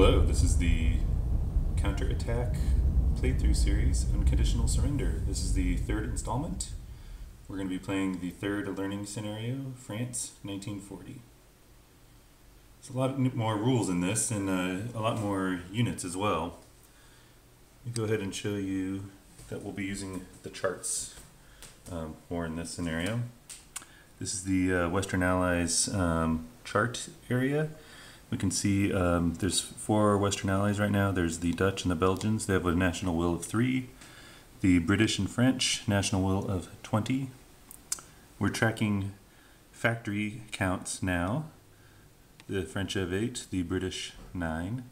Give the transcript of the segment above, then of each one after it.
Hello, this is the counterattack playthrough series, Unconditional Surrender. This is the third installment. We're going to be playing the third learning scenario, France, 1940. There's a lot more rules in this and a lot more units as well. Let me go ahead and show you that we'll be using the charts more in this scenario. This is the Western Allies chart area. We can see there's 4 Western Allies right now. There's the Dutch and the Belgians. They have a national will of 3. The British and French, national will of 20. We're tracking factory counts now. The French have 8, the British 9.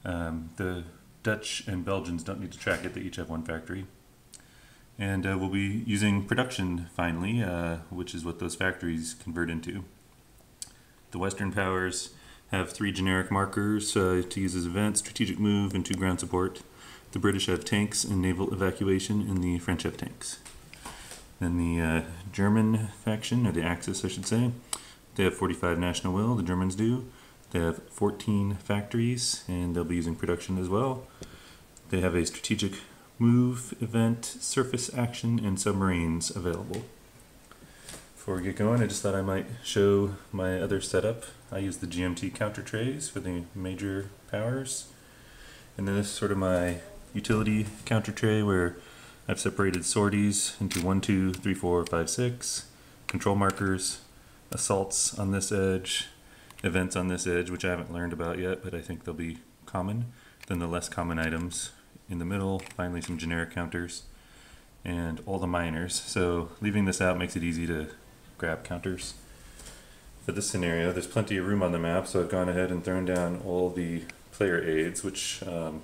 The Dutch and Belgians don't need to track it, they each have 1 factory. And we'll be using production finally, which is what those factories convert into. The Western powers have 3 generic markers to use as events: strategic move and 2 ground support. The British have tanks and naval evacuation, and the French have tanks. Then the German faction, or the Axis I should say, they have 45 national will, the Germans do. They have 14 factories, and they'll be using production as well. They have a strategic move, event, surface action, and submarines available. Before we get going, I just thought I might show my other setup. I use the GMT counter trays for the major powers. And then this is sort of my utility counter tray where I've separated sorties into 1, 2, 3, 4, 5, 6, control markers, assaults on this edge, events on this edge, which I haven't learned about yet, but I think they'll be common. Then the less common items in the middle, finally some generic counters, and all the minors. So leaving this out makes it easy to grab counters. For this scenario, there's plenty of room on the map, so I've gone ahead and thrown down all the player aids, which I'm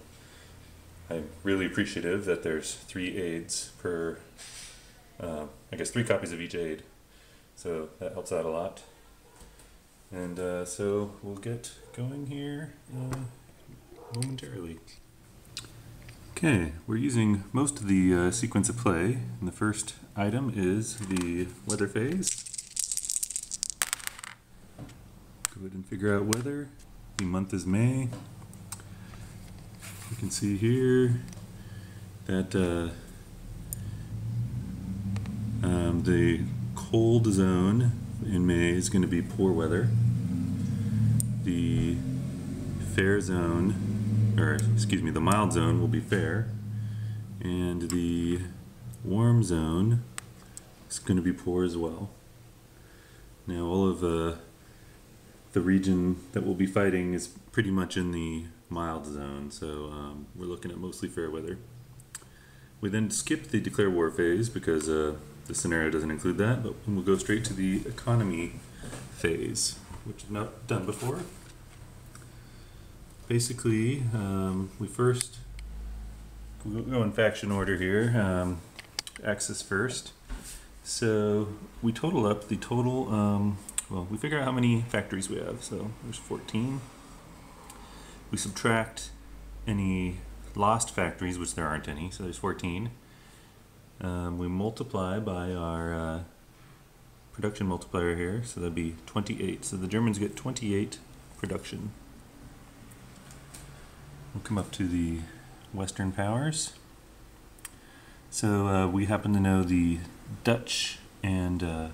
really appreciative that there's 3 aids per, I guess 3 copies of each aid. So that helps out a lot. And so we'll get going here momentarily. Okay, we're using most of the sequence of play, and the first item is the weather phase. Go ahead and figure out weather. The month is May. You can see here that the cold zone in May is going to be poor weather. The fair zone, or excuse me, the mild zone will be fair, and the warm zone is going to be poor as well. Now all of the region that we'll be fighting is pretty much in the mild zone, so we're looking at mostly fair weather. We then skip the declare war phase because the scenario doesn't include that, but we'll go straight to the economy phase, which I've not done before. Basically, we'll go in faction order here, Axis first. So we total up the total, well, we figure out how many factories we have. So there's 14. We subtract any lost factories, which there aren't any, so there's 14. We multiply by our production multiplier here, so that'd be 28. So the Germans get 28 production. We'll come up to the Western powers. So we happen to know the Dutch and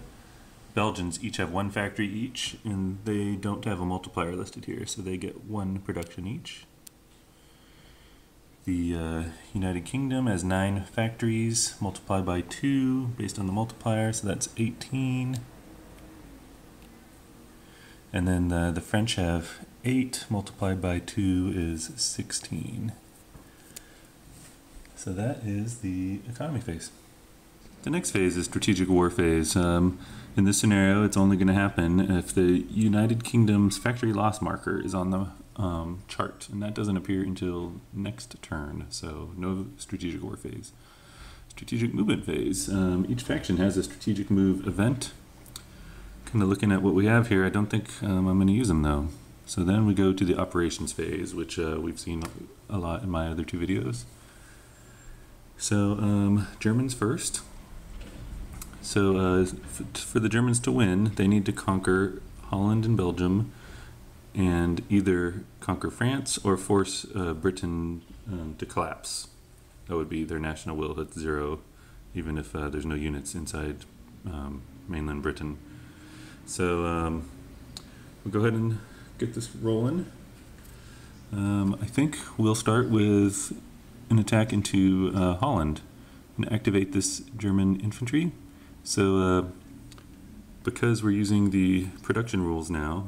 Belgians each have 1 factory each, and they don't have a multiplier listed here, so they get 1 production each. The United Kingdom has 9 factories multiplied by 2 based on the multiplier, so that's 18. And then the French have 8 multiplied by 2 is 16. So that is the economy phase. The next phase is strategic war phase. In this scenario, it's only going to happen if the United Kingdom's factory loss marker is on the chart, and that doesn't appear until next turn, so no strategic war phase. Strategic movement phase. Each faction has a strategic move event. Kind of looking at what we have here, I don't think I'm going to use them though. So then we go to the operations phase, which we've seen a lot in my other 2 videos. So Germans first. So for the Germans to win, they need to conquer Holland and Belgium and either conquer France or force Britain to collapse. That would be their national will at 0, even if there's no units inside mainland Britain. So we'll go ahead and get this rolling. I think we'll start with an attack into Holland and activate this German infantry. So because we're using the production rules now,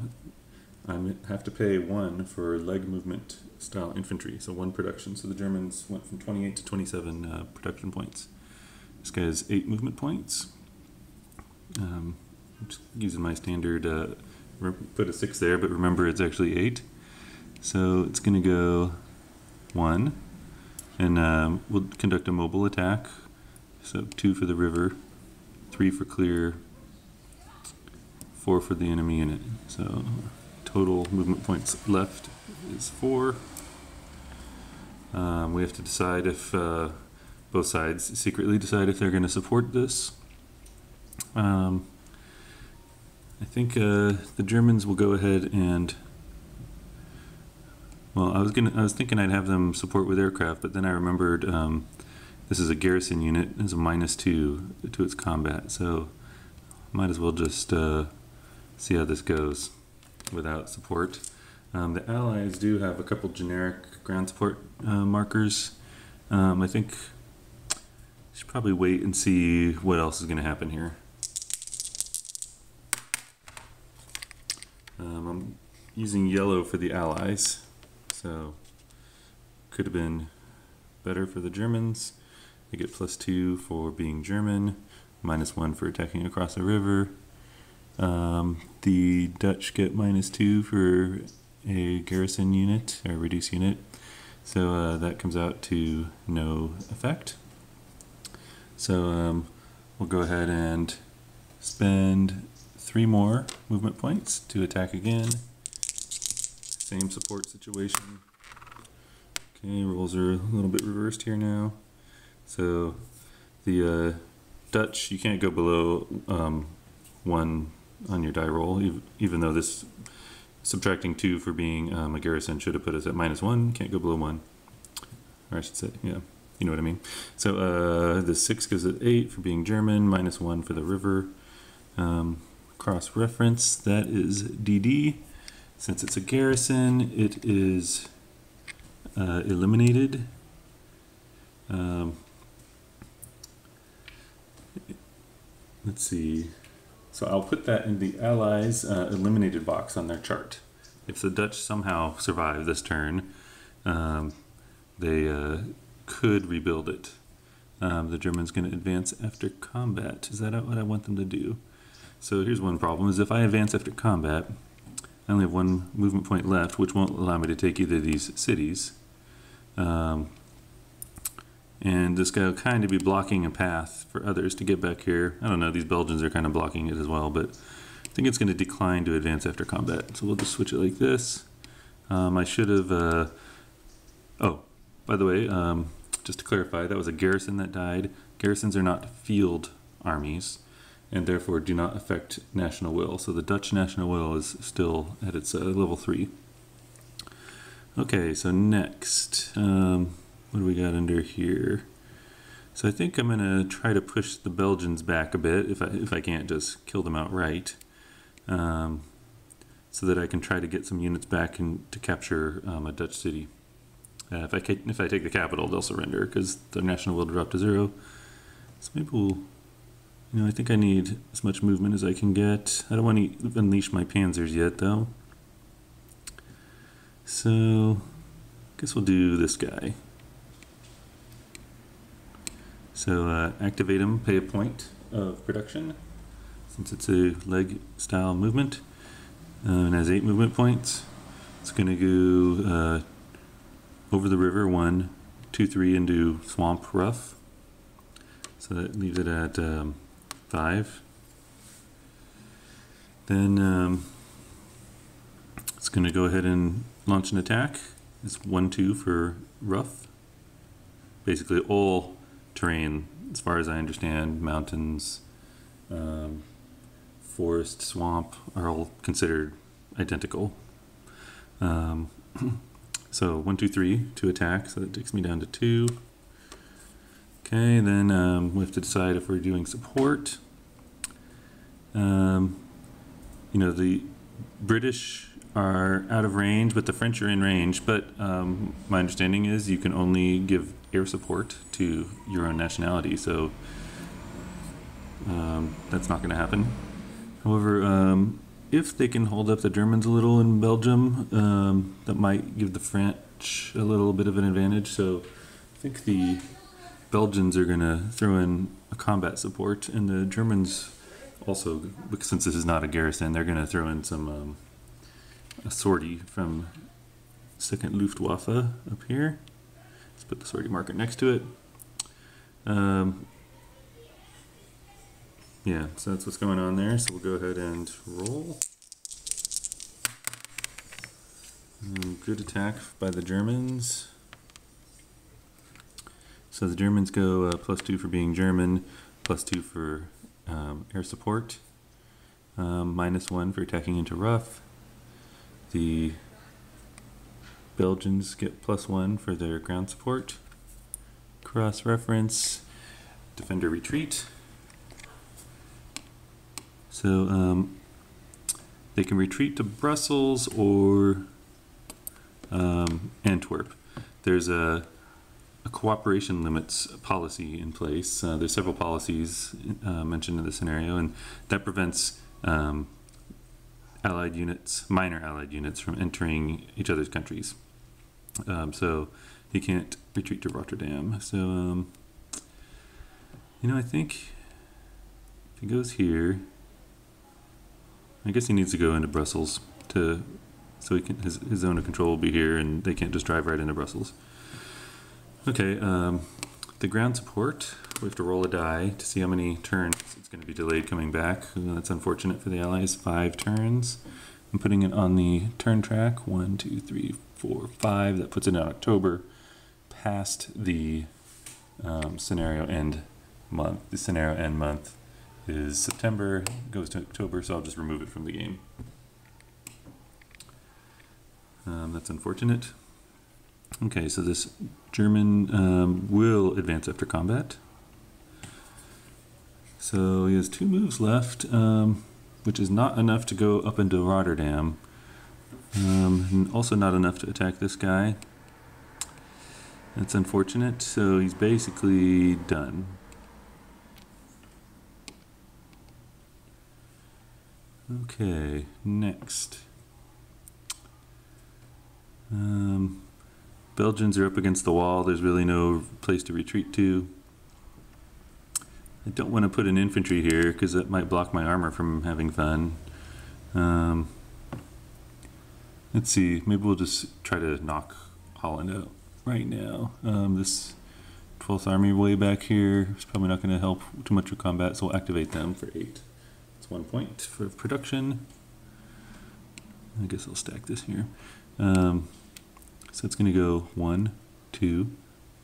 I have to pay 1 for leg movement style infantry, so 1 production. So the Germans went from 28 to 27 production points. This guy has 8 movement points. Just using my standard, put a 6 there, but remember it's actually 8. So it's going to go 1, and we'll conduct a mobile attack. So 2 for the river, 3 for clear, 4 for the enemy unit. So total movement points left is 4. We have to decide if both sides secretly decide if they're going to support this. I think the Germans will go ahead and, well, I was thinking I'd have them support with aircraft, but then I remembered this is a garrison unit. It's a -2 to its combat, so might as well just see how this goes without support. The Allies do have a couple generic ground support markers. I think I should probably wait and see what else is going to happen here. I'm using yellow for the Allies, so could have been better for the Germans. They get +2 for being German, -1 for attacking across a river. The Dutch get -2 for a garrison unit, or reduce unit, so that comes out to no effect. So we'll go ahead and spend 3 more movement points to attack again. Same support situation. Okay, roles are a little bit reversed here now. So the Dutch, you can't go below 1 on your die roll, even though this subtracting 2 for being a garrison should have put us at -1. Can't go below 1, or I should say, yeah, you know what I mean. So the 6 goes at 8 for being German, -1 for the river. Cross reference, that is DD. Since it's a garrison, it is eliminated. Let's see. So I'll put that in the Allies' eliminated box on their chart. If the Dutch somehow survive this turn, they could rebuild it. The Germans going to advance after combat. Is that what I want them to do? So here's one problem, is if I advance after combat, I only have 1 movement point left, which won't allow me to take either of these cities. And this guy will kind of be blocking a path for others to get back here. I don't know, these Belgians are kind of blocking it as well, but I think it's going to decline to advance after combat. So we'll just switch it like this. I should have, oh, by the way, just to clarify, that was a garrison that died. Garrisons are not field armies, and therefore do not affect national will. So the Dutch national will is still at its level 3. Okay, so next, what do we got under here? So I think I'm going to try to push the Belgians back a bit, if I can't just kill them outright, so that I can try to get some units back and to capture a Dutch city. If I take the capital, they'll surrender because the national will drop to 0. So maybe we'll, I think I need as much movement as I can get. I don't want to unleash my panzers yet, though. So I guess we'll do this guy. So activate him, pay a point of production, since it's a leg style movement, and has 8 movement points. It's going to go over the river 1, 2, 3, and do swamp rough. So that leaves it at 5. Then it's going to go ahead and launch an attack. It's 1, 2 for rough. Basically all terrain, as far as I understand, mountains, forest, swamp, are all considered identical. So 1, 2, 3 to attack, so that takes me down to 2. Okay, then we have to decide if we're doing support. You know, the British are out of range, but the French are in range. But my understanding is you can only give air support to your own nationality, so that's not going to happen. However, if they can hold up the Germans a little in Belgium, that might give the French a little bit of an advantage. So I think the Belgians are going to throw in a combat support, and the Germans also, since this is not a garrison, they're going to throw in some a sortie from 2nd Luftwaffe up here. Let's put the sortie marker next to it. Yeah, so that's what's going on there. So we'll go ahead and roll. Good attack by the Germans. So the Germans go +2 for being German, +2 for air support, -1 for attacking into rough. The Belgians get +1 for their ground support. Cross-reference, defender retreat. So they can retreat to Brussels or Antwerp. There's a cooperation limits policy in place. There's several policies mentioned in the scenario, and that prevents allied units, minor allied units, from entering each other's countries. So he can't retreat to Rotterdam. So you know, I think if he goes here, I guess he needs to go into Brussels so he can, his zone of control will be here, and they can't just drive right into Brussels. Okay, the ground support, we have to roll a die to see how many turns it's going to be delayed coming back. That's unfortunate for the Allies. 5 turns. I'm putting it on the turn track. 1, 2, 3, 4, 5. That puts it in October, past the scenario end month. The scenario end month is September, goes to October, so I'll just remove it from the game. That's unfortunate. Okay, so this German will advance after combat. So he has 2 moves left, which is not enough to go up into Rotterdam, and also not enough to attack this guy. That's unfortunate, so he's basically done. Okay, next. Belgians are up against the wall. There's really no place to retreat to. I don't want to put an infantry here because that might block my armor from having fun. Let's see, maybe we'll just try to knock Holland out right now. This 12th Army way back here is probably not going to help too much with combat, so we'll activate them for 8. That's 1 point for production. I guess I'll stack this here. So it's going to go 1, 2,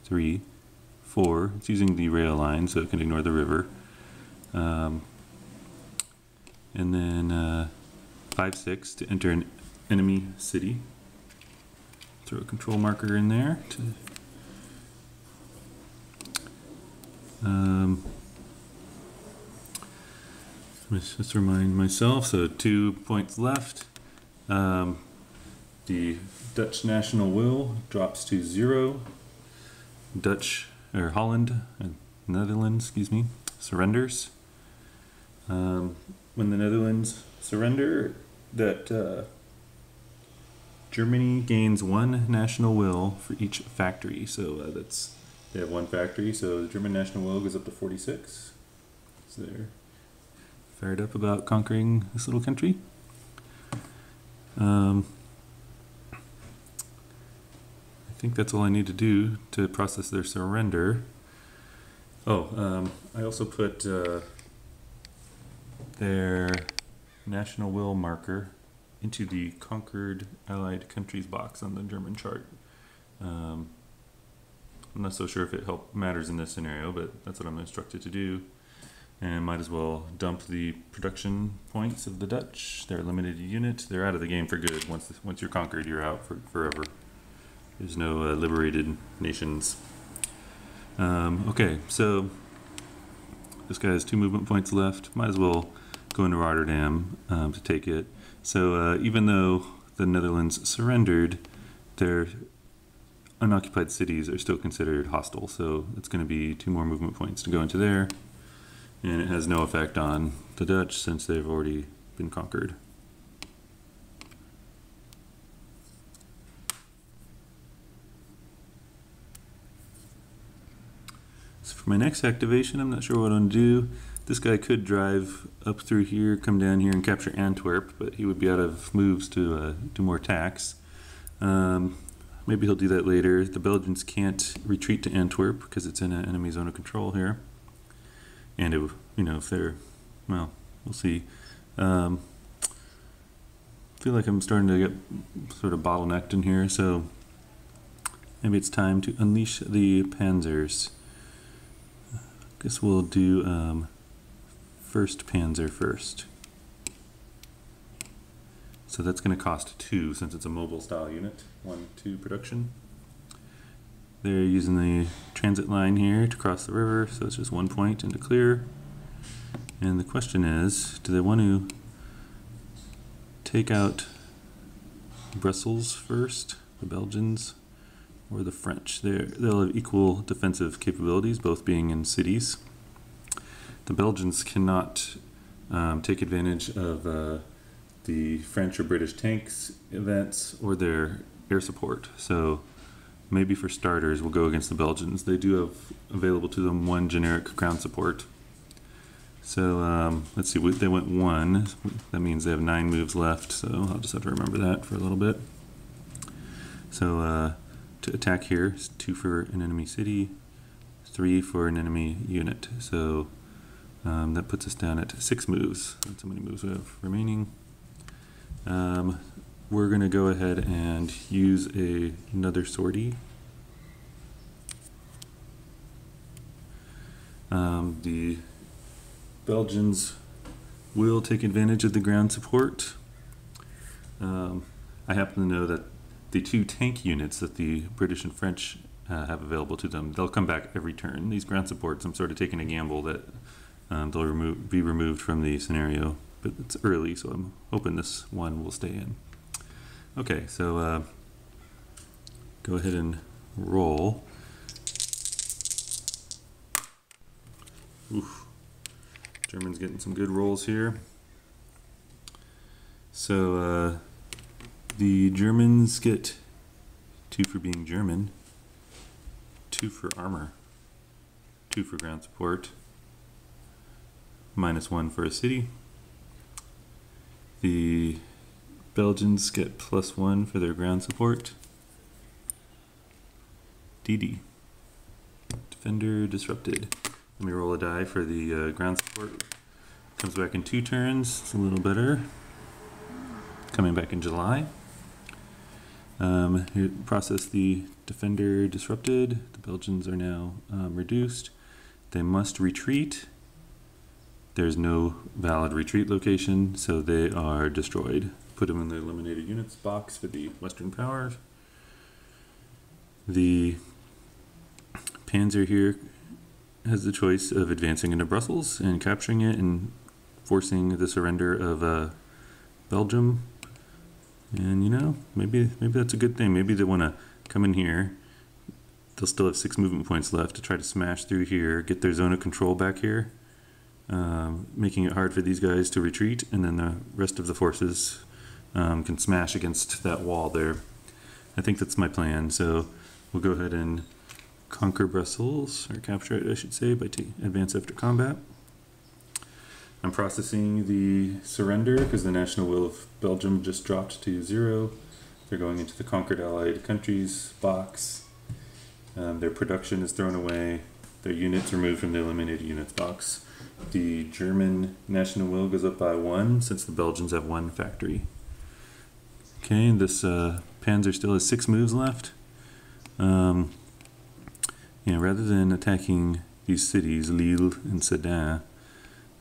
3, 4. It's using the rail line, so it can ignore the river. And then 5, 6 to enter an enemy city. Throw a control marker in there. Let's just remind myself, so 2 points left. The Dutch national will drops to 0. Holland, Netherlands, excuse me, surrenders. When the Netherlands surrender, that Germany gains 1 national will for each factory. So they have 1 factory, so the German national will goes up to 46. So they're fired up about conquering this little country. I think that's all I need to do to process their surrender. Oh, I also put their national will marker into the conquered allied countries box on the German chart. I'm not so sure if it matters in this scenario, but that's what I'm instructed to do. And might as well dump the production points of the Dutch. They're a limited unit. They're out of the game for good. Once you're conquered, you're out forever. There's no liberated nations. Okay, so this guy has 2 movement points left. Might as well go into Rotterdam to take it. So even though the Netherlands surrendered, their unoccupied cities are still considered hostile. So it's going to be 2 more movement points to go into there. And it has no effect on the Dutch since they've already been conquered. So for my next activation, I'm not sure what I'm going to do. This guy could drive up through here, come down here and capture Antwerp, but he would be out of moves to do more attacks. Maybe he'll do that later. The Belgians can't retreat to Antwerp because it's in an enemy zone of control here. And it, if they're, well, we'll see. I feel like I'm starting to get sort of bottlenecked in here, so maybe it's time to unleash the panzers. I guess we'll do 1st Panzer first. So that's going to cost 2 since it's a mobile style unit. 1, 2 production. They're using the transit line here to cross the river, so it's just 1 point into clear. And the question is, do they want to take out Brussels first, the Belgians, or the French? They'll have equal defensive capabilities, both being in cities. The Belgians cannot take advantage of the French or British tanks events or their air support. So maybe for starters, we'll go against the Belgians. They do have available to them 1 generic ground support. So let's see, they went 1. That means they have 9 moves left, so I'll just have to remember that for a little bit. So to attack here is 2 for an enemy city, 3 for an enemy unit. So that puts us down at 6 moves. That's how many moves we have remaining. We're going to go ahead and use another sortie. The Belgians will take advantage of the ground support. I happen to know that the 2 tank units that the British and French have available to them, they'll come back every turn. These ground supports, I'm sort of taking a gamble that they'll be removed from the scenario, but it's early, so I'm hoping this one will stay in. Okay, so go ahead and roll. Oof. German's getting some good rolls here. So the Germans get 2 for being German, 2 for armor, 2 for ground support, -1 for a city. The Belgians get +1 for their ground support. DD. Defender disrupted. Let me roll a die for the ground support. Comes back in 2 turns. It's a little better. Coming back in July. Here, process the defender disrupted. The Belgians are now reduced. They must retreat. There's no valid retreat location, so they are destroyed. Put them in the eliminated units box for the Western powers. The Panzer here has the choice of advancing into Brussels and capturing it and forcing the surrender of Belgium. And maybe that's a good thing. Maybe they want to come in here. They'll still have 6 movement points left to try to smash through here, get their zone of control back here, making it hard for these guys to retreat, and then the rest of the forces can smash against that wall there. I think that's my plan. So we'll go ahead and conquer Brussels, or capture it, I should say, by advance after combat. I'm processing the surrender because the national will of Belgium just dropped to 0. They're going into the conquered allied countries box. Their production is thrown away. Their units removed from the eliminated units box. The German national will goes up by 1 since the Belgians have 1 factory. Okay, and this Panzer still has 6 moves left. Rather than attacking these cities, Lille and Sedan,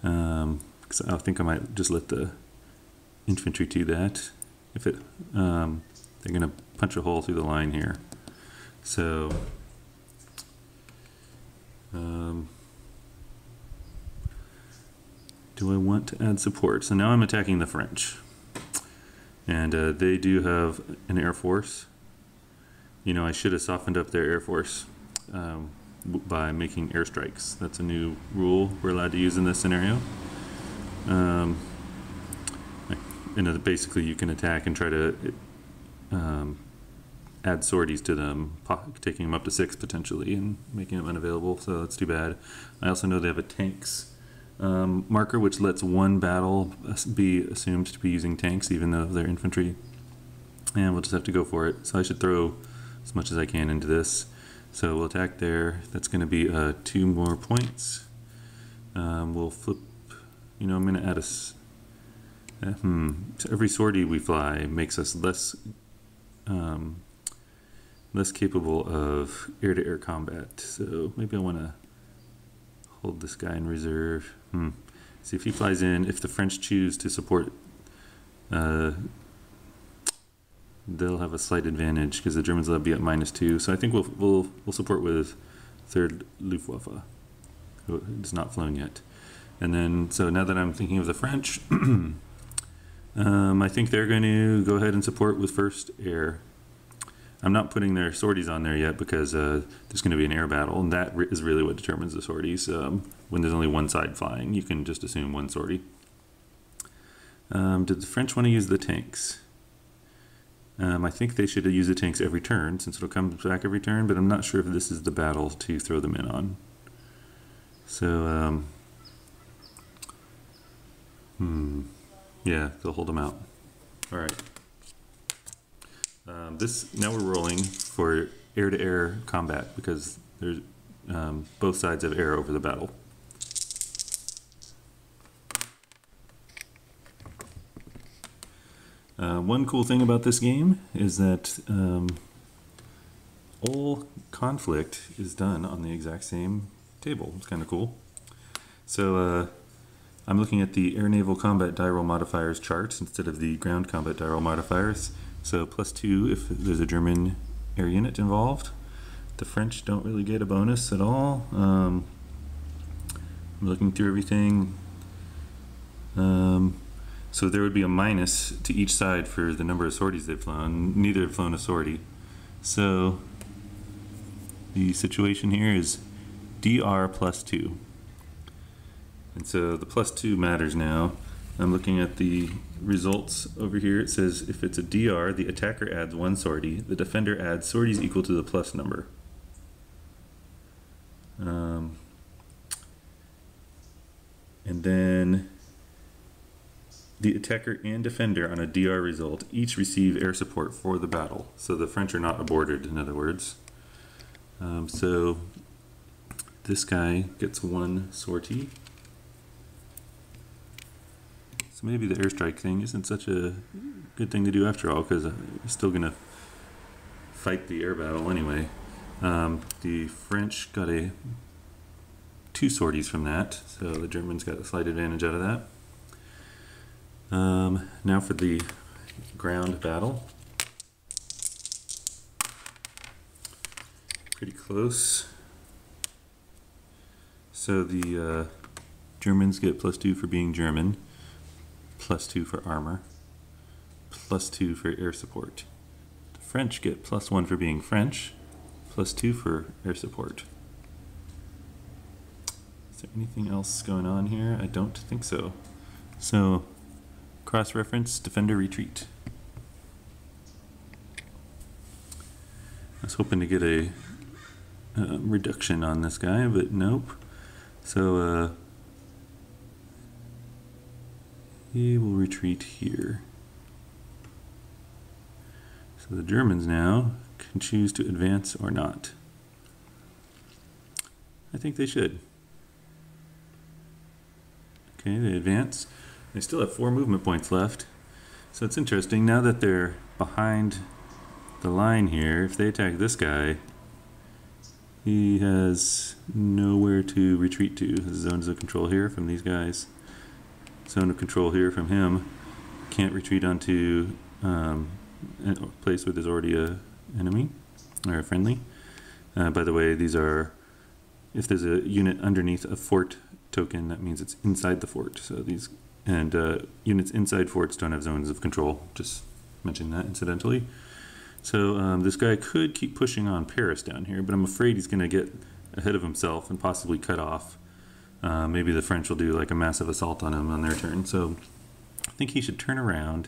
Because I think I might just let the infantry do that. If it, they're going to punch a hole through the line here. So, do I want to add support? So now I'm attacking the French. And they do have an air force. You know, I should have softened up their air force by making airstrikes. That's a new rule we're allowed to use in this scenario. Basically you can attack and try to add sorties to them, taking them up to 6 potentially and making them unavailable, so that's too bad. I also know they have a tanks marker, which lets one battle be assumed to be using tanks even though they're infantry, and we'll just have to go for it. So I should throw as much as I can into this. So we'll attack there. That's going to be 2 more points. We'll flip, you know, I'm going to add a so every sortie we fly makes us less capable of air-to-air combat. So maybe I want to hold this guy in reserve. See if he flies in. If the French choose to support, they'll have a slight advantage because the Germans will be at -2. So I think we'll support with 3rd Luftwaffe, who has not flown yet. And then, so now that I'm thinking of the French, I think they're going to go ahead and support with 1st Air. I'm not putting their sorties on there yet because there's going to be an air battle, and that is really what determines the sorties. When there's only one side flying, you can just assume 1 sortie. Did the French want to use the tanks? I think they should use the tanks every turn since it'll come back every turn, but I'm not sure if this is the battle to throw them in on. So, yeah, they'll hold them out. All right. Now we're rolling for air-to-air combat because there's both sides have air over the battle. One cool thing about this game is that all conflict is done on the exact same table. It's kind of cool. So I'm looking at the air naval combat die roll modifiers chart instead of the ground combat die roll modifiers. So +2 if there's a German air unit involved. The French don't really get a bonus at all. I'm looking through everything. So there would be a minus to each side for the number of sorties they've flown. Neither have flown a sortie. So the situation here is DR +2. And so the +2 matters now. I'm looking at the results over here. It says if it's a DR, the attacker adds 1 sortie. The defender adds sorties equal to the plus number. And then the attacker and defender on a DR result each receive air support for the battle. So the French are not aborted, in other words. So this guy gets 1 sortie. So maybe the airstrike thing isn't such a good thing to do after all, because you're still going to fight the air battle anyway. The French got 2 sorties from that, so the Germans got a slight advantage out of that. Now for the ground battle. Pretty close. So the Germans get +2 for being German, +2 for armor, +2 for air support. The French get +1 for being French, +2 for air support. Is there anything else going on here? I don't think so. So cross-reference, defender retreat. I was hoping to get a reduction on this guy, but nope. So he will retreat here. So the Germans now can choose to advance or not. I think they should. Okay, they advance. They still have 4 movement points left. So it's interesting, now that they're behind the line here, if they attack this guy, He has nowhere to retreat to. His zones of control here from these guys. Zone of control here from him. Can't retreat onto a place where there's already a enemy or a friendly. By the way, these are, if there's a unit underneath a fort token, that means it's inside the fort. So these, and units inside forts don't have zones of control. Just mention that incidentally. So this guy could keep pushing on Paris down here, but I'm afraid he's going to get ahead of himself and possibly cut off. Maybe the French will do like a massive assault on him on their turn. So I think he should turn around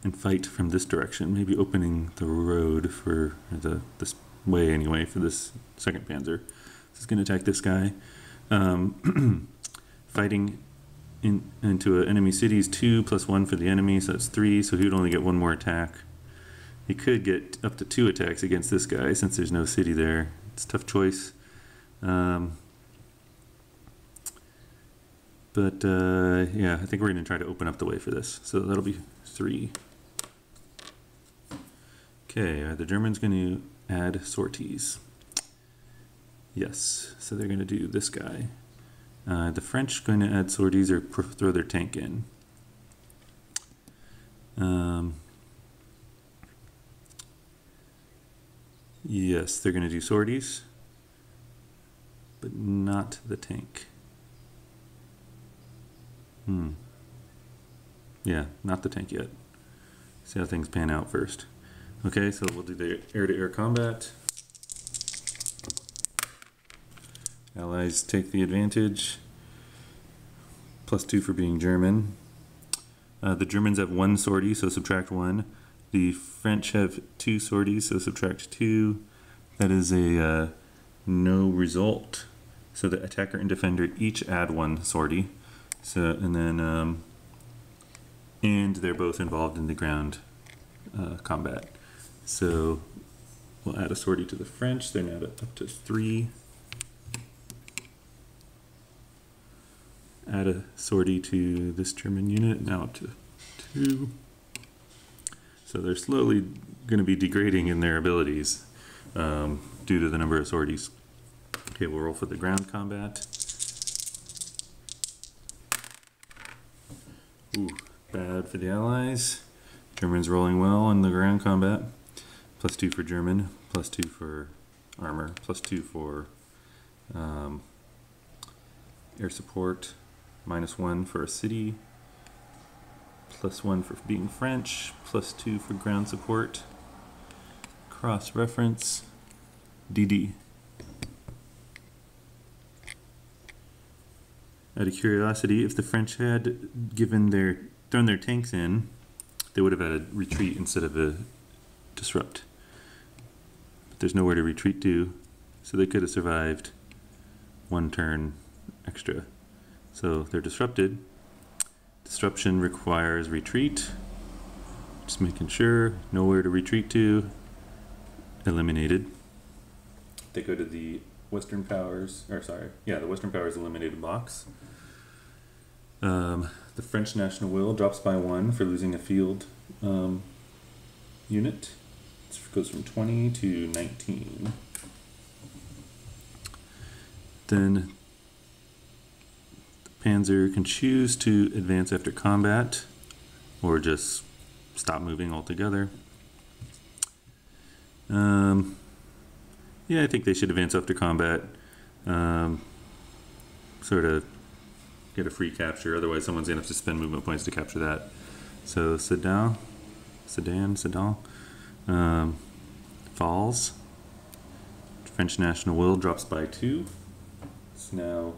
and fight from this direction, maybe opening the road for this way anyway for this second panzer. This is going to attack this guy. Fighting into an enemy city is 2 + 1 for the enemy, so that's 3, so he would only get 1 more attack. He could get up to 2 attacks against this guy since there's no city there. It's a tough choice. But yeah, I think we're going to try to open up the way for this. So that'll be 3. Okay, are the Germans going to add sorties? Yes, so they're going to do this guy. The French going to add sorties or throw their tank in. Yes, they're going to do sorties, but not the tank. Yeah, not the tank yet. See how things pan out first. Okay, so we'll do the air-to-air combat. Allies take the advantage. +2 for being German. The Germans have 1 sortie, so subtract 1. The French have 2 sorties, so subtract 2. That is a no result. So the attacker and defender each add 1 sortie. So and then and they're both involved in the ground combat. So we'll add a sortie to the French. They're now up to 3. Add a sortie to this German unit, now up to 2. So they're slowly going to be degrading in their abilities due to the number of sorties. Okay, we'll roll for the ground combat. Ooh, bad for the Allies. Germans rolling well in the ground combat. +2 for German, +2 for armor, +2 for air support, -1 for a city, +1 for being French, +2 for ground support. Cross-reference, DD. Out of curiosity, if the French had thrown their tanks in, they would have had a retreat instead of a disrupt. But there's nowhere to retreat to, so they could have survived 1 turn extra. So they're disrupted. Disruption requires retreat. Just making sure, nowhere to retreat to. Eliminated. They go to the Western Powers, or sorry, yeah, the Western Powers eliminated box. The French National Will drops by 1 for losing a field unit. It goes from 20 to 19. Then Panzer can choose to advance after combat or just stop moving altogether. Yeah, I think they should advance after combat. Sort of get a free capture, otherwise someone's gonna have to spend movement points to capture that. So Sedan falls. French National Will drops by 2. It's now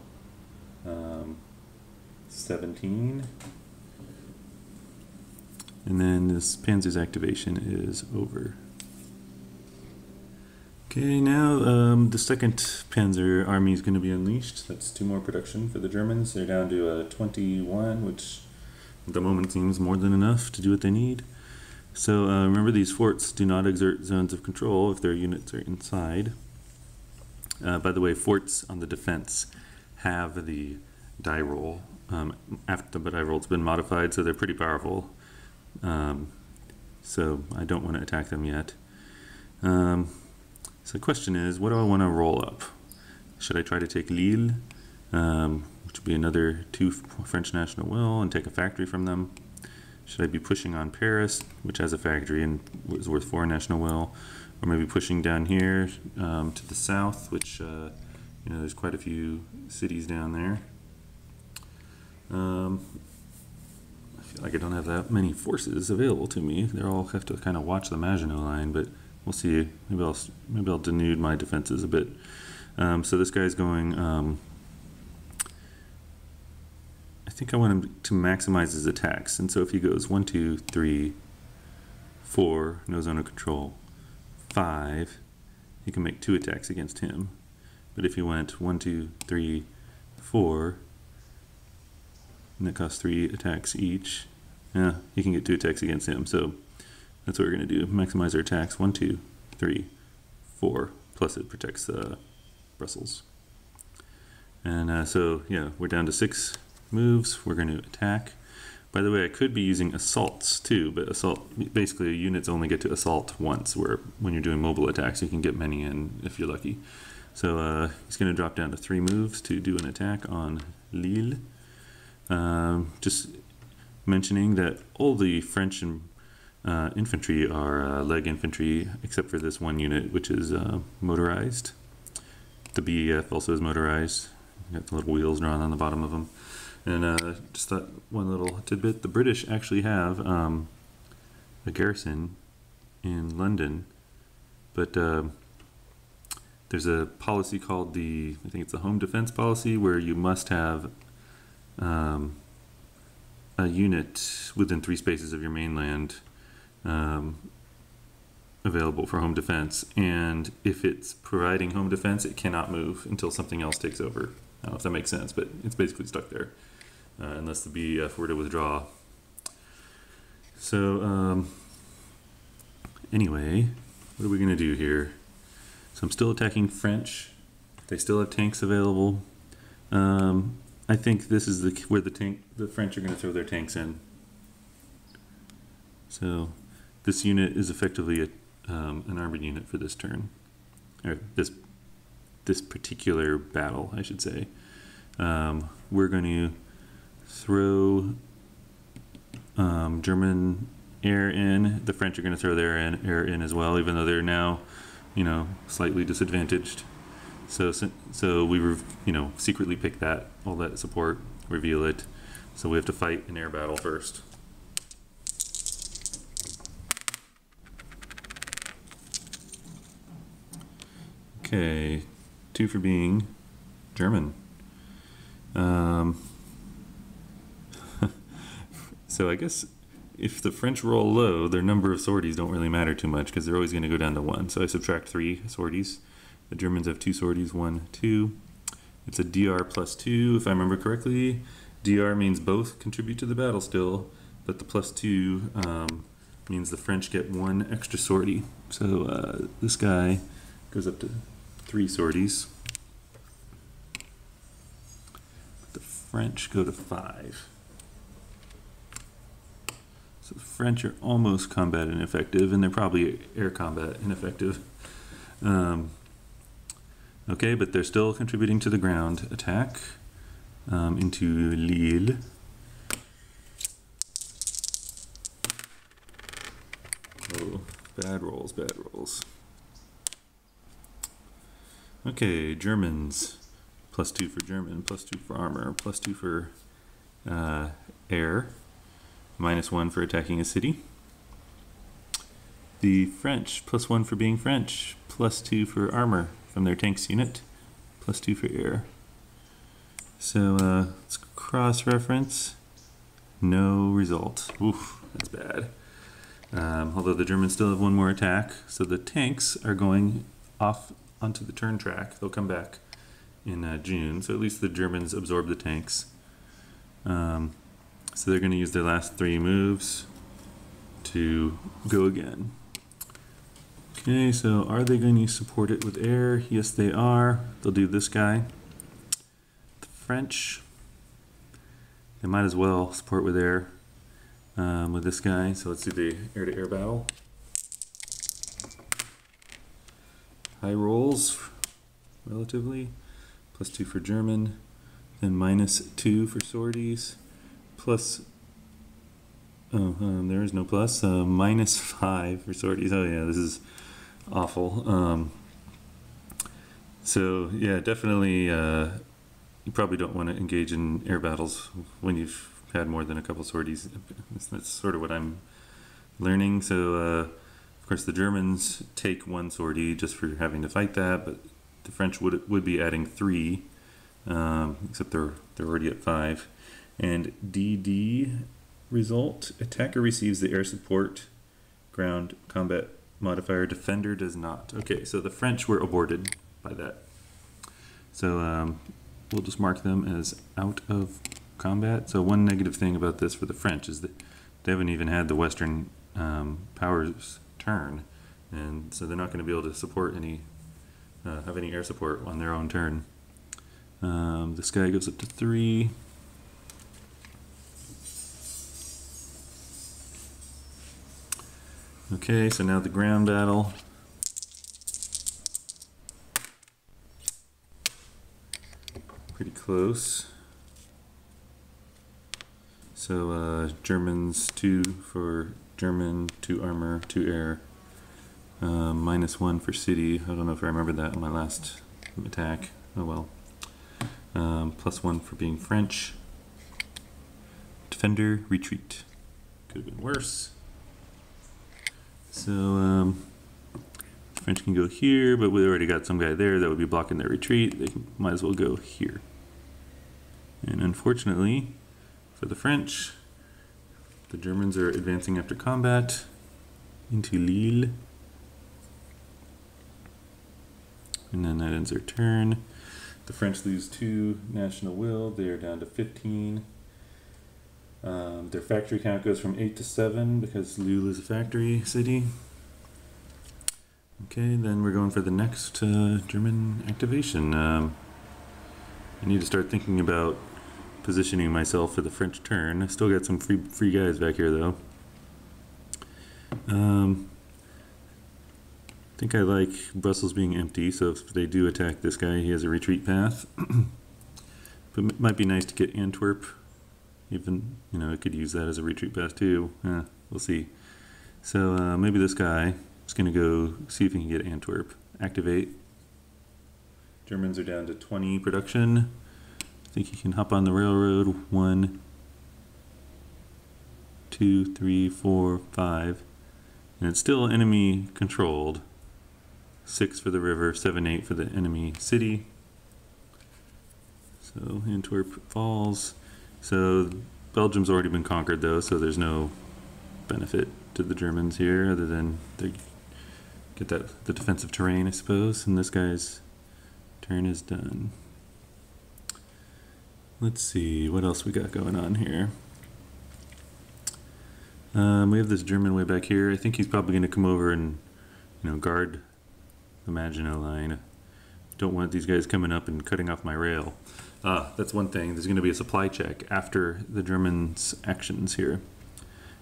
17. And then this Panzer's activation is over. Okay, now the second Panzer army is going to be unleashed. That's 2 more production for the Germans. They're down to 21, which at the moment seems more than enough to do what they need. So remember, these forts do not exert zones of control if their units are inside. By the way, forts on the defense have the die roll. After the die roll's been modified, so they're pretty powerful. So I don't want to attack them yet. So the question is, what do I want to roll up? Should I try to take Lille, which would be another 2 French national will, and take a factory from them? Should I be pushing on Paris, which has a factory and is worth 4 national will, or maybe pushing down here to the south, which there's quite a few cities down there. I feel like I don't have that many forces available to me. They all have to kind of watch the Maginot Line, but we'll see. Maybe I'll denude my defenses a bit. So this guy's going. I think I want him to maximize his attacks, and so if he goes 1, 2, 3, 4, no zone of control, 5, he can make 2 attacks against him. But if he went 1, 2, 3, 4, and that costs 3 attacks each, yeah, he can get 2 attacks against him. So that's what we're going to do. Maximize our attacks 1, 2, 3, 4. Plus it protects Brussels. And so yeah, we're down to 6 moves. We're going to attack. By the way, I could be using assaults too, but assault, basically units only get to assault once, where when you're doing mobile attacks you can get many in if you're lucky. So he's going to drop down to 3 moves to do an attack on Lille. Just mentioning that all the French infantry are leg infantry, except for this one unit, which is motorized. The BEF also is motorized. Got the little wheels drawn on the bottom of them. And just thought one little tidbit: the British actually have a garrison in London, but there's a policy called I think it's the Home Defense Policy, where you must have a unit within 3 spaces of your mainland available for home defense, and if it's providing home defense, it cannot move until something else takes over. I don't know if that makes sense, but it's basically stuck there unless the BEF were to withdraw. So anyway, what are we going to do here? So I'm still attacking French. They still have tanks available. I think this is where the French are going to throw their tanks in. So this unit is effectively an armored unit for this turn, or this particular battle, I should say. We're going to throw German air in. The French are going to throw their air in as well, even though they're now, slightly disadvantaged. So we secretly pick all that support, reveal it. So we have to fight an air battle first. Okay, 2 for being German. So I guess if the French roll low, their number of sorties don't really matter too much, because they're always going to go down to 1. So I subtract 3 sorties. The Germans have 2 sorties, 1, 2. It's a DR plus 2, if I remember correctly. DR means both contribute to the battle still, but the plus 2 means the French get 1 extra sortie. So this guy goes up to 3 sorties. The French go to 5. So the French are almost combat ineffective, and they're probably air combat ineffective. Okay, but they're still contributing to the ground attack into Lille. Oh, bad rolls, bad rolls. Okay, Germans. Plus 2 for German, plus 2 for armor, plus 2 for air, minus 1 for attacking a city. The French, plus 1 for being French, plus 2 for armor from their tanks unit, plus 2 for air. So let's cross-reference. No result. Oof, that's bad. Although the Germans still have 1 more attack, so the tanks are going off onto the turn track. They'll come back in June, so at least the Germans absorb the tanks. So they're going to use their last 3 moves to go again. Okay, so are they going to support it with air? Yes, they are. They'll do this guy. The French, they might as well support with air with this guy. So let's do the air-to-air battle. high rolls, relatively. +2 for German, then -2 for sorties, plus, there is no plus, -5 for sorties. Oh yeah, this is awful. So yeah, definitely, you probably don't want to engage in air battles when you've had more than a couple sorties. That's sort of what I'm learning. So of course the Germans take 1 sortie just for having to fight that, but the French would be adding 3, except they're already at 5. And DD result: attacker receives the air support ground combat modifier, defender does not. Okay, so the French were aborted by that. So we'll just mark them as out of combat. So one negative thing about this for the French is that they haven't even had the Western powers turn, and so they're not going to be able to support any have any air support on their own turn. This guy goes up to 3. Okay, so now the ground battle. Pretty close. So Germans 2 for German, 2 armor, 2 air. -1 for city. I don't know if I remember that in my last attack. Oh well. +1 for being French. Defender, retreat. Could have been worse. So French can go here, but we already got some guy there that would be blocking their retreat. They might as well go here. And unfortunately for the French, the Germans are advancing after combat into Lille. And then that ends their turn. The French lose 2 national will. They are down to 15. Their factory count goes from 8 to 7 because Lille is a factory city. Okay, then we're going for the next German activation. I need to start thinking about positioning myself for the French turn. I still got some free guys back here though. I think I like Brussels being empty, so if they do attack this guy, he has a retreat path. But it might be nice to get Antwerp. Even, you know, it could use that as a retreat path too. We'll see. So maybe this guy is going to go see if he can get Antwerp. Activate. Germans are down to 20 production. I think he can hop on the railroad. 1, 2, 3, 4, 5. And it's still enemy controlled. 6 for the river, 7, 8 for the enemy city. So Antwerp falls. So Belgium's already been conquered though, so there's no benefit to the Germans here other than they get the defensive terrain, I suppose. And this guy's turn is done. Let's see what else we got going on here. We have this German way back here. I think he's probably going to come over and, you know, guard the Maginot line. Don't want these guys coming up and cutting off my rail. That's one thing. There's going to be a supply check after the Germans' actions here.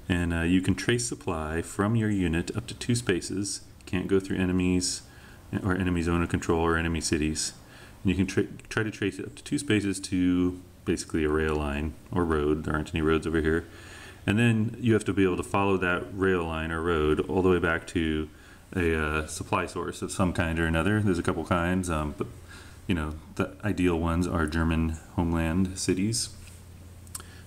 And you can trace supply from your unit up to 2 spaces. Can't go through enemies or enemy zone of control or enemy cities. And you can try to trace it up to 2 spaces to basically a rail line or road. There aren't any roads over here. And then you have to be able to follow that rail line or road all the way back to a supply source of some kind or another. There's a couple kinds, but you know, the ideal ones are German homeland cities.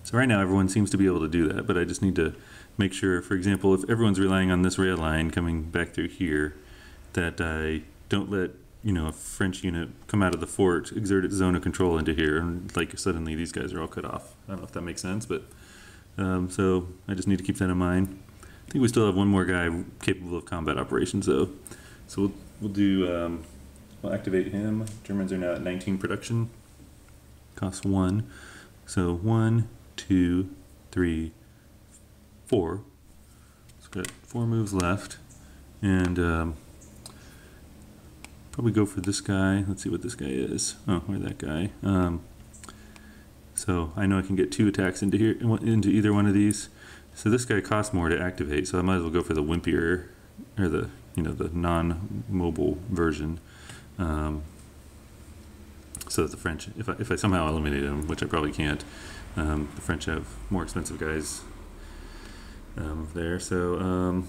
So right now everyone seems to be able to do that, but I just need to make sure, for example, if everyone's relying on this rail line coming back through here, that I don't let, you know, a French unit come out of the fort, exert its zone of control into here, and like suddenly these guys are all cut off. I don't know if that makes sense, but so I just need to keep that in mind. I think we still have one more guy capable of combat operations though. So we'll activate him. Germans are now at 19 production. Costs 1. So 1, 2, 3, 4. So got 4 moves left. And probably go for this guy. Let's see what this guy is. Oh, where's that guy? So I know I can get 2 attacks into here, into either one of these. So this guy costs more to activate, so I might as well go for the wimpier or the the non-mobile version, so that the French, if I somehow eliminate them, which I probably can't, the French have more expensive guys there. So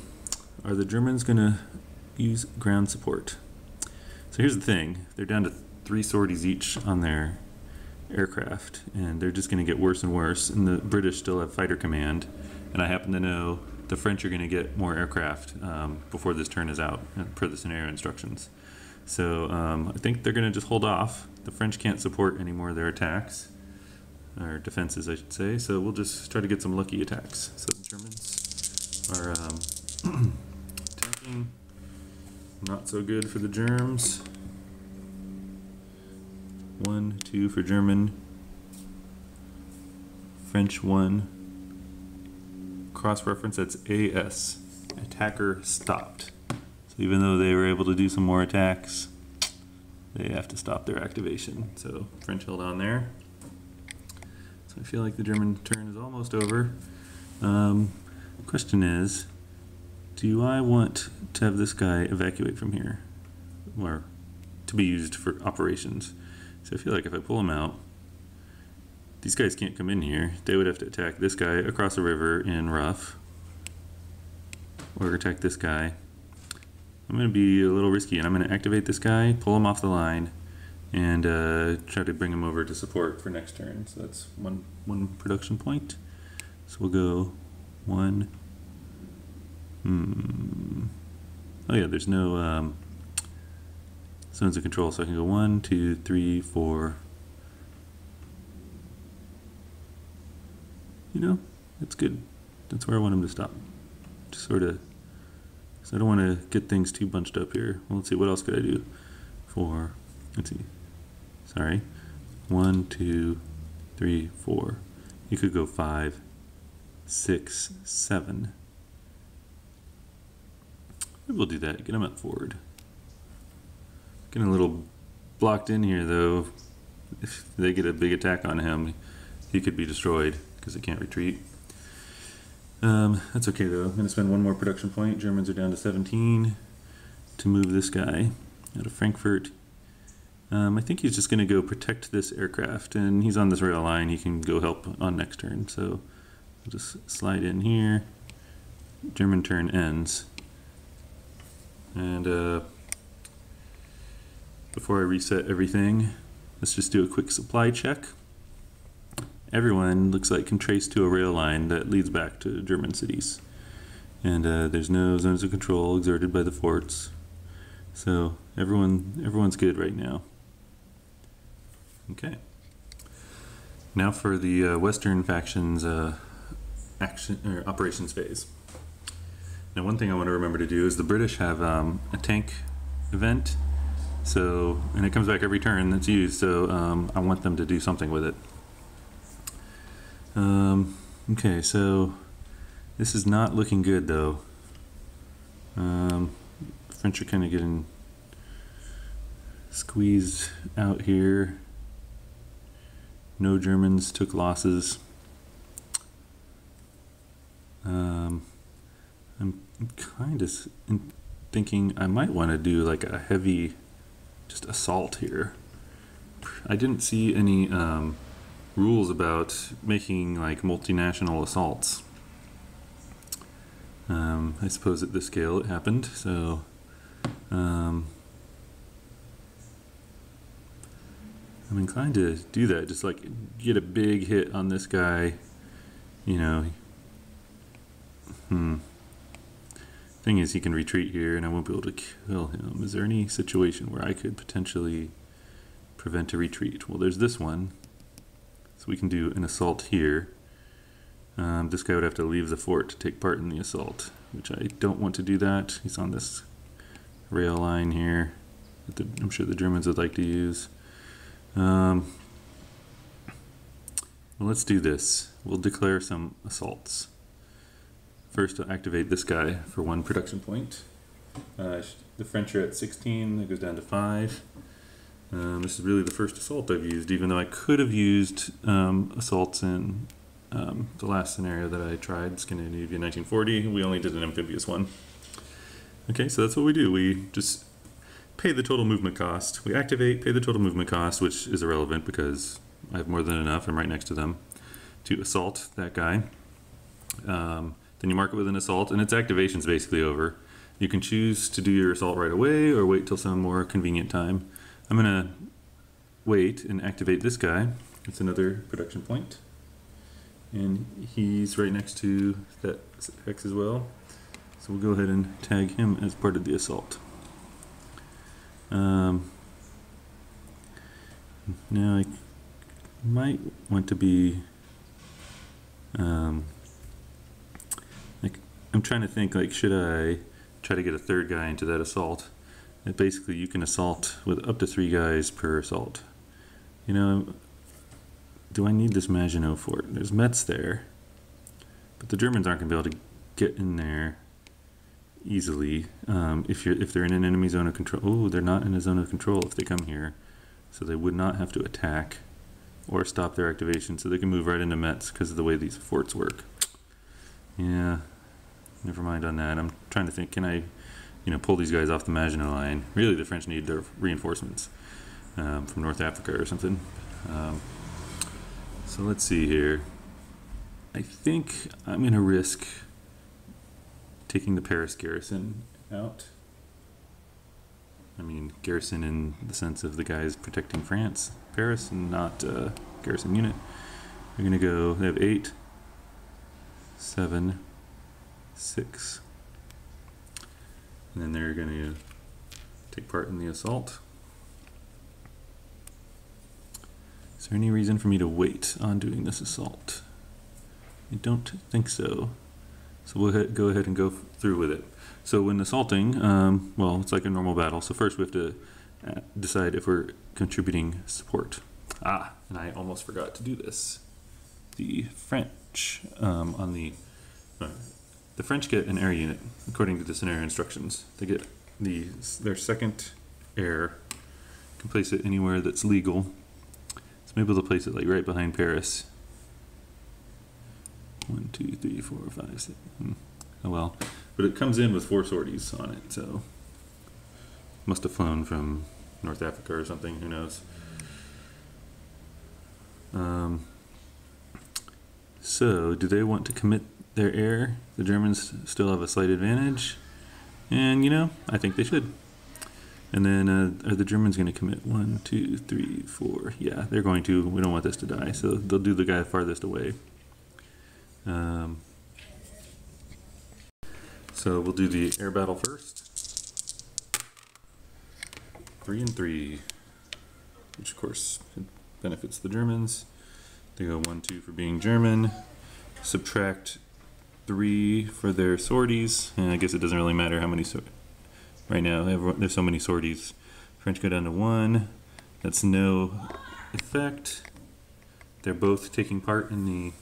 are the Germans gonna use ground support? So here's the thing: they're down to 3 sorties each on their aircraft, and they're just going to get worse and worse. And the British still have fighter command, and I happen to know the French are going to get more aircraft before this turn is out, per the scenario instructions. So I think they're going to just hold off. The French can't support any more of their attacks, or defenses, I should say. So we'll just try to get some lucky attacks. So the Germans are attacking. Not so good for the Germs. 1, 2 for German. French 1. Cross-reference, that's AS. Attacker stopped. So even though they were able to do some more attacks, they have to stop their activation. So French held on there. So I feel like the German turn is almost over. Question is, do I want to have this guy evacuate from here, or to be used for operations? So I feel like if I pull him out, these guys can't come in here. They would have to attack this guy across the river in rough, or attack this guy. I'm going to be a little risky, and I'm going to activate this guy, pull him off the line, and try to bring him over to support for next turn. So that's one production point. So we'll go 1. Oh yeah, there's no zones of control, so I can go 1, 2, 3, 4. That's good. That's where I want him to stop. Just sort of, because I don't want to get things too bunched up here. Well, let's see, what else could I do? 4, let's see. Sorry. 1, 2, 3, 4. You could go 5, 6, 7. Maybe we'll do that. Get him up forward. Getting a little blocked in here, though. If they get a big attack on him, he could be destroyed because he can't retreat. That's okay, though. I'm going to spend 1 more production point. Germans are down to 17 to move this guy out of Frankfurt. I think he's just going to go protect this aircraft, and he's on this rail line. He can go help on next turn. So I'll just slide in here. German turn ends. And before I reset everything, let's just do a quick supply check. Everyone looks like can trace to a rail line that leads back to German cities. And there's no zones of control exerted by the forts. So everyone's good right now. Okay. Now for the Western factions operations phase. Now one thing I want to remember to do is the British have a tank event, and it comes back every turn that's used, so I want them to do something with it. Okay, so this is not looking good, though. French are kind of getting squeezed out here. No Germans took losses. I'm kind of thinking I might want to do like a heavy just assault here. I didn't see any rules about making like multinational assaults. I suppose at this scale it happened, so I'm inclined to do that, just like get a big hit on this guy, Thing is, he can retreat here and I won't be able to kill him. Is there any situation where I could potentially prevent a retreat? Well, there's this one. So we can do an assault here. This guy would have to leave the fort to take part in the assault, which I don't want to do that. He's on this rail line here that I'm sure the Germans would like to use. Well, let's do this. We'll declare some assaults. First, I'll activate this guy for 1 production point. The French are at 16, it goes down to 5. This is really the first assault I've used, even though I could have used assaults in the last scenario that I tried, Scandinavia 1940. We only did an amphibious one. Okay, so that's what we do. We just pay the total movement cost. We activate, pay the total movement cost, which is irrelevant because I have more than enough. I'm right next to them to assault that guy. Then you mark it with an assault, and its activation's basically over. You can choose to do your assault right away or wait till some more convenient time. I'm gonna wait and activate this guy. It's another production point. And he's right next to that X as well. So we'll go ahead and tag him as part of the assault. Now I might want to be, like, I'm trying to think, like, should I try to get a third guy into that assault? And basically you can assault with up to 3 guys per assault. You know, do I need this Maginot Fort? There's Metz there, but the Germans aren't going to be able to get in there easily if they're in an enemy zone of control. Oh, they're not in a zone of control if they come here, so they would not have to attack or stop their activation, so they can move right into Metz because of the way these forts work. Yeah, never mind on that. I'm trying to think, can I, pull these guys off the Maginot Line? Really, the French need their reinforcements from North Africa or something. So let's see here. I think I'm going to risk taking the Paris garrison out. I mean, garrison in the sense of the guys protecting France. Paris, and not garrison unit. We're going to go, they have 8, 7, 6. And then they're going to take part in the assault. Is there any reason for me to wait on doing this assault? I don't think so. So we'll go ahead and go through with it. So when assaulting, well, it's like a normal battle. So first we have to decide if we're contributing support. And I almost forgot to do this. The French the French get an air unit according to the scenario instructions. They get their second air. You can place it anywhere that's legal. So maybe they'll place it like right behind Paris. 1, 2, 3, 4, 5, 6. Oh well. But it comes in with 4 sorties on it, so must have flown from North Africa or something, who knows. So do they want to commit their air? The Germans still have a slight advantage, and I think they should. And then are the Germans going to commit? 1, 2, 3, 4. Yeah, they're going to. We don't want this to die, so they'll do the guy farthest away. So we'll do the air battle first. 3 and 3, which of course benefits the Germans. They go 1, 2 for being German. Subtract 3 for their sorties, and I guess it doesn't really matter how many right now. There's so many sorties. French go down to 1. That's no effect. They're both taking part in the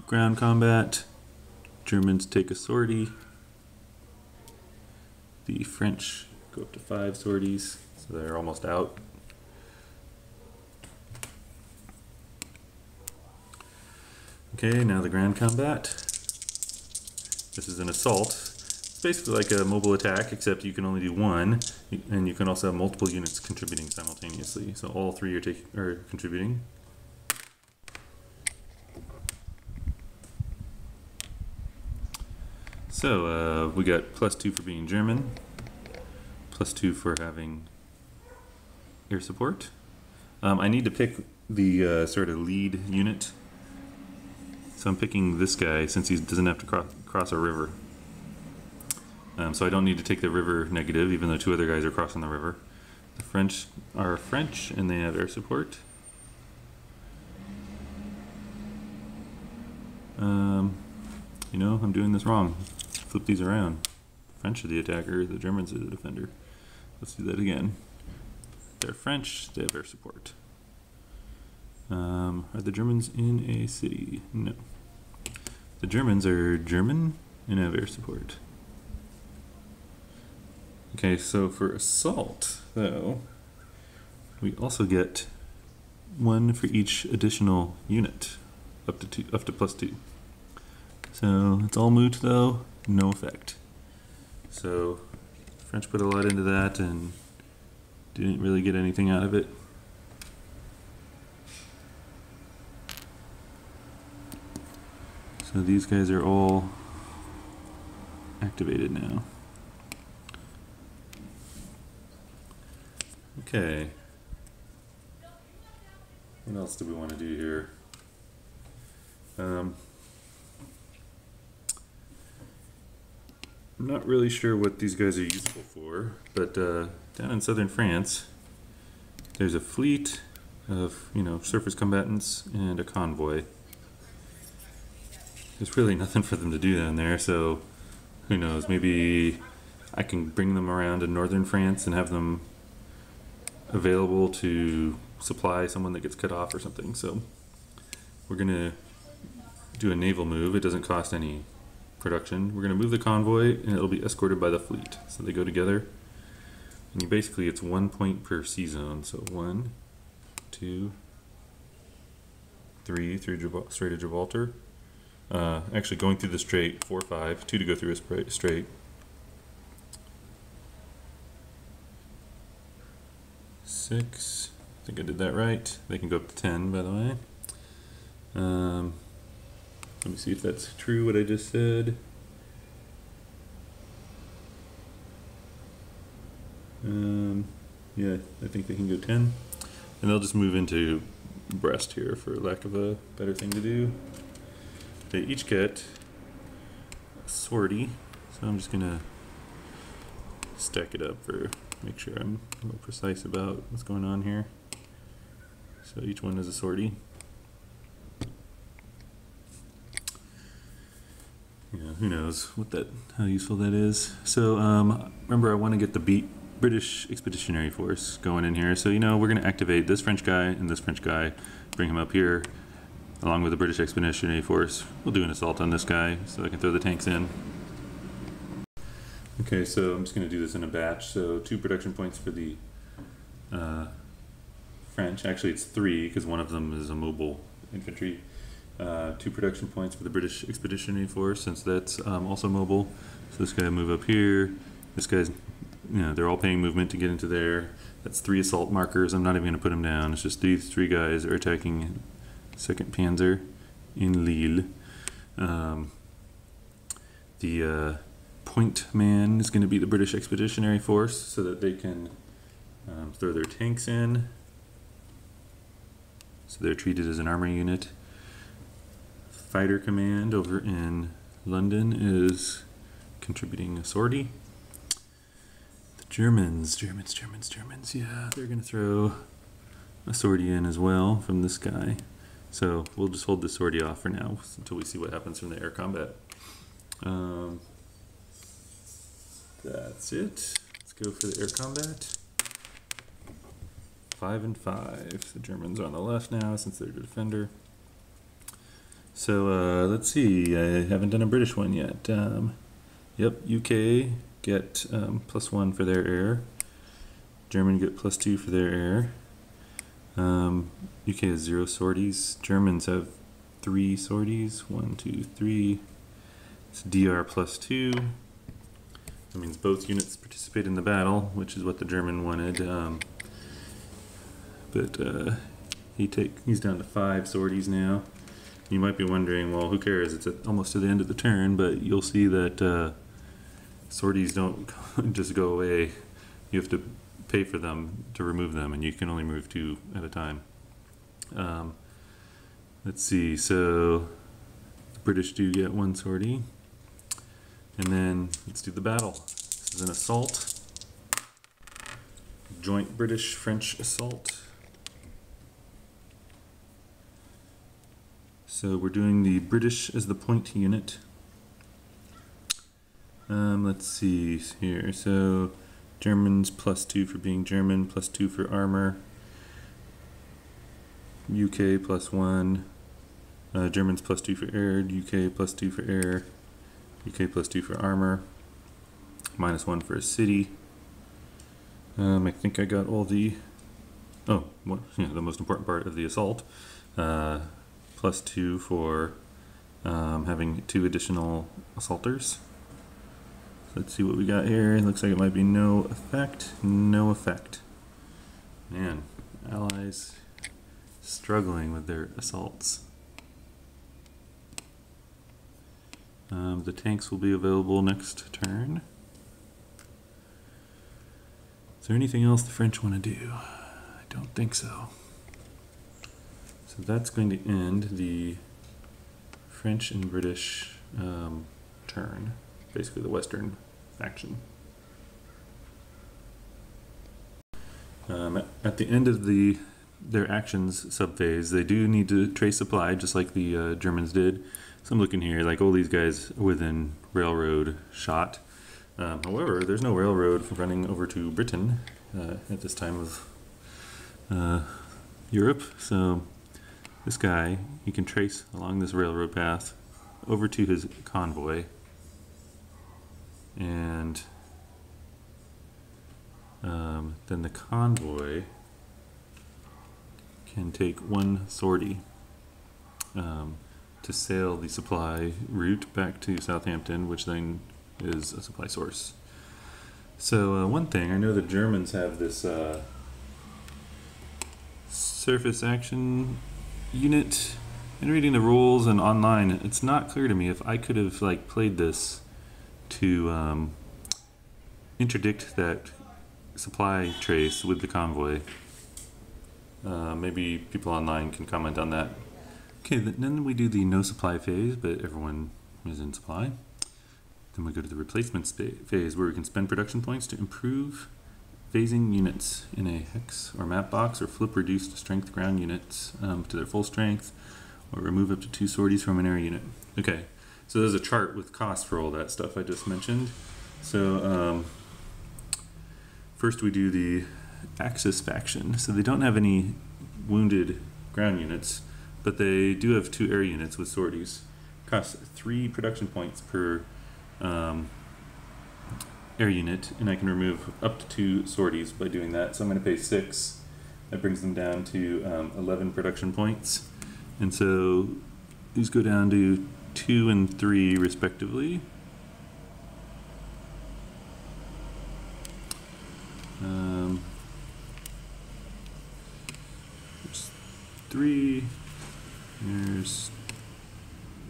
ground combat. Germans take a sortie. The French go up to 5 sorties, so they're almost out. Okay, now the ground combat. This is an assault. It's basically like a mobile attack, except you can only do 1, and you can also have multiple units contributing simultaneously. So all 3 are contributing. So we got +2 for being German, +2 for having air support. I need to pick the sort of lead unit. So I'm picking this guy since he doesn't have to cross a river. So I don't need to take the river negative, even though 2 other guys are crossing the river. The French are French, and they have air support. I'm doing this wrong. Flip these around. The French are the attacker, the Germans are the defender. Let's do that again. They're French, they have air support. Are the Germans in a city? No. The Germans are German and have air support. Okay, so for assault, though, we also get 1 for each additional unit, up to +2. So it's all moot, though, no effect. So French put a lot into that and didn't really get anything out of it. So these guys are all activated now. Okay. What else do we want to do here? I'm not really sure what these guys are useful for, but down in southern France, there's a fleet of, surface combatants and a convoy. There's really nothing for them to do down there, so who knows, maybe I can bring them around to northern France and have them available to supply someone that gets cut off or something. So we're gonna do a naval move. It doesn't cost any production. We're gonna move the convoy and it'll be escorted by the fleet. So they go together, and you basically, it's 1 point per sea zone. So 1, 2, 3 through Strait of Gibraltar. Actually going through the strait, 4, 5, 2 to go through a strait. 6, I think I did that right. They can go up to 10, by the way. Let me see if that's true, what I just said. Yeah, I think they can go 10. And they'll just move into Brest here, for lack of a better thing to do. They each get a sortie, so I'm just gonna stack it up for make sure I'm more precise about what's going on here. So each one is a sortie. Yeah, who knows how useful that is. So remember, I want to get the British Expeditionary Force going in here. So we're going to activate this French guy and this French guy, bring him up here. Along with the British Expeditionary Force, we'll do an assault on this guy so I can throw the tanks in. Okay, so I'm just going to do this in a batch. So 2 production points for the French. Actually, it's 3 because one of them is a mobile infantry. 2 production points for the British Expeditionary Force, since that's also mobile. So this guy will move up here. This guy's, they're all paying movement to get into there. That's 3 assault markers. I'm not even going to put them down. It's just these 3 guys are attacking 2nd Panzer in Lille. The point man is going to be the British Expeditionary Force, so that they can throw their tanks in. So they're treated as an armor unit. Fighter command over in London is contributing a sortie. The Germans, yeah, they're going to throw a sortie in as well from this guy. So we'll just hold the sortie off for now until we see what happens from the air combat. That's it. Let's go for the air combat. 5 and 5. The Germans are on the left now since they're the defender. So let's see. I haven't done a British one yet. Yep, UK get +1 for their air. German get +2 for their air. UK has 0 sorties. Germans have 3 sorties. 1, 2, 3. It's DR +2. That means both units participate in the battle, which is what the German wanted. But he's down to 5 sorties now. You might be wondering, well, who cares? It's almost to the end of the turn, but you'll see that sorties don't just go away. You have to pay for them to remove them, and you can only remove 2 at a time. Let's see, so the British do get 1 sortie. And then let's do the battle. This is an assault. Joint British-French assault. So we're doing the British as the point unit. Let's see here. So Germans +2 for being German, +2 for armor. UK +1. Germans +2 for air. UK +2 for air. UK +2 for armor. -1 for a city. I think I got all the. Oh, the most important part of the assault. +2 for having 2 additional assaulters. let's see what we got here. It looks like it might be no effect, no effect. Man, Allies struggling with their assaults. The tanks will be available next turn. Is there anything else the French want to do? I don't think so. So that's going to end the French and British turn, basically the Western faction. At the end of their actions subphase, they do need to trace supply, just like the Germans did. So I'm looking here, like all these guys within railroad shot. However, there's no railroad running over to Britain at this time of Europe. So this guy, he can trace along this railroad path over to his convoy, and then the convoy can take one sortie to sail the supply route back to Southampton, which then is a supply source. So one thing, I know the Germans have this surface action unit. In reading the rules and online, it's not clear to me if I could have like played this to interdict that supply trace with the convoy. Maybe people online can comment on that. Okay, then we do the no supply phase, but everyone is in supply. Then we go to the replacement phase, where we can spend production points to improve phasing units in a hex or map box, or flip reduced strength ground units to their full strength, or remove up to 2 sorties from an area unit. Okay, so there's a chart with costs for all that stuff I just mentioned. So first we do the Axis faction. So they don't have any wounded ground units, but they do have 2 air units with sorties. Costs 3 production points per air unit, and I can remove up to 2 sorties by doing that. So I'm going to pay 6. That brings them down to 11 production points. And so these go down to 2 and 3 respectively. There's 3, there's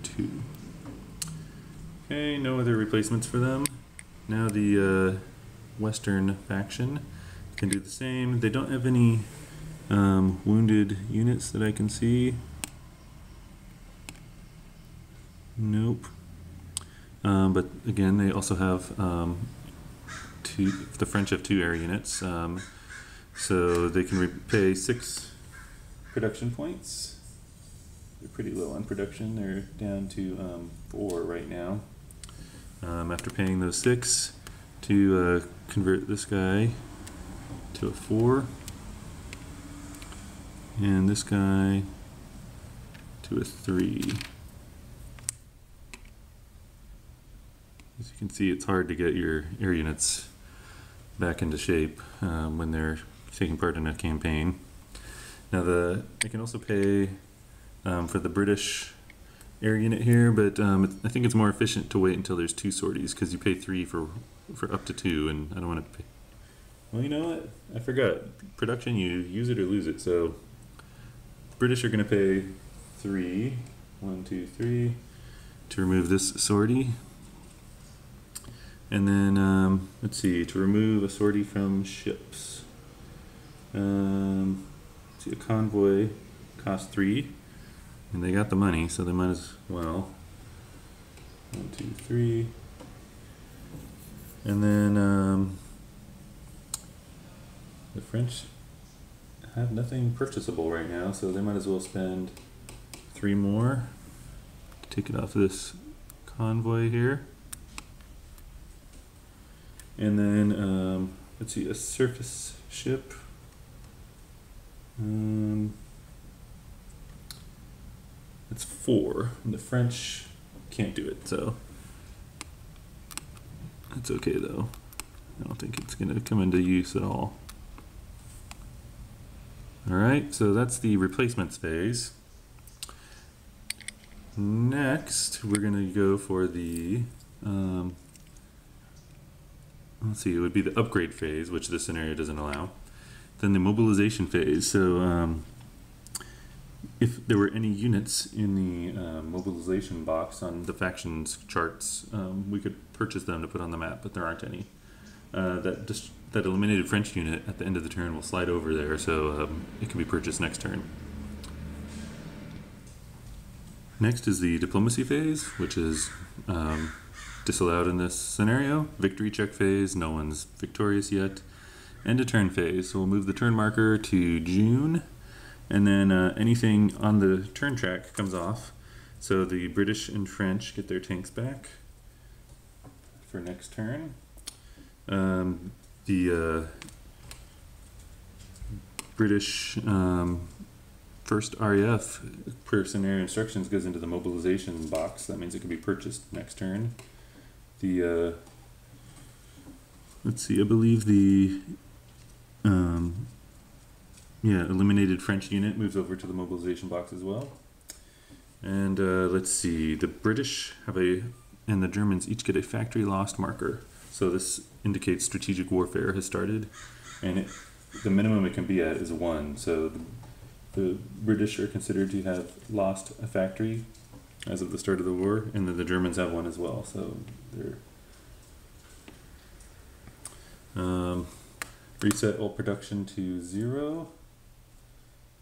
2. Okay, no other replacements for them. Now the Western faction can do the same. They don't have any wounded units that I can see. Nope. But again, they also have the French have 2 air units, so they can repay 6 production points. They're pretty low on production. They're down to 4 right now. After paying those 6 to convert this guy to a 4, and this guy to a 3. As you can see, it's hard to get your air units back into shape when they're taking part in a campaign. Now I can also pay for the British air unit here, but I think it's more efficient to wait until there's 2 sorties, because you pay 3 for up to 2, and I don't want to pay. Well, you know what? I forgot. Production, you use it or lose it. So the British are going to pay 3, 1, 2, 3, to remove this sortie. And then, let's see, to remove a sortie from ships. Let's see, a convoy costs 3, and they got the money, so they might as well. 1, 2, 3. And then, the French have nothing purchasable right now, so they might as well spend 3 more to take it off this convoy here. And then, let's see, a surface ship. It's 4. And the French can't do it, so it's okay though. I don't think it's going to come into use at all. Alright, so that's the replacements phase. Next, we're going to go for the let's see, it would be the upgrade phase, which this scenario doesn't allow. Then the mobilization phase. So if there were any units in the mobilization box on the factions charts, we could purchase them to put on the map, but there aren't any. That eliminated French unit at the end of the turn will slide over there, so it can be purchased next turn. Next is the diplomacy phase, which is disallowed in this scenario. Victory check phase, no one's victorious yet. End of turn phase, so we'll move the turn marker to June, and then anything on the turn track comes off. So the British and French get their tanks back for next turn. The British first RAF per scenario instructions goes into the mobilization box. That means it can be purchased next turn. The let's see, I believe the eliminated French unit moves over to the mobilization box as well. And let's see, the British and the Germans each get a factory lost marker. So this indicates strategic warfare has started, and the minimum it can be at is 1. So the British are considered to have lost a factory as of the start of the war, and then the Germans have one as well. So they're reset all production to 0,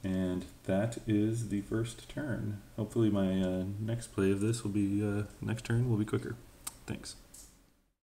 and that is the first turn. Hopefully my next play of this will be next turn will be quicker. Thanks.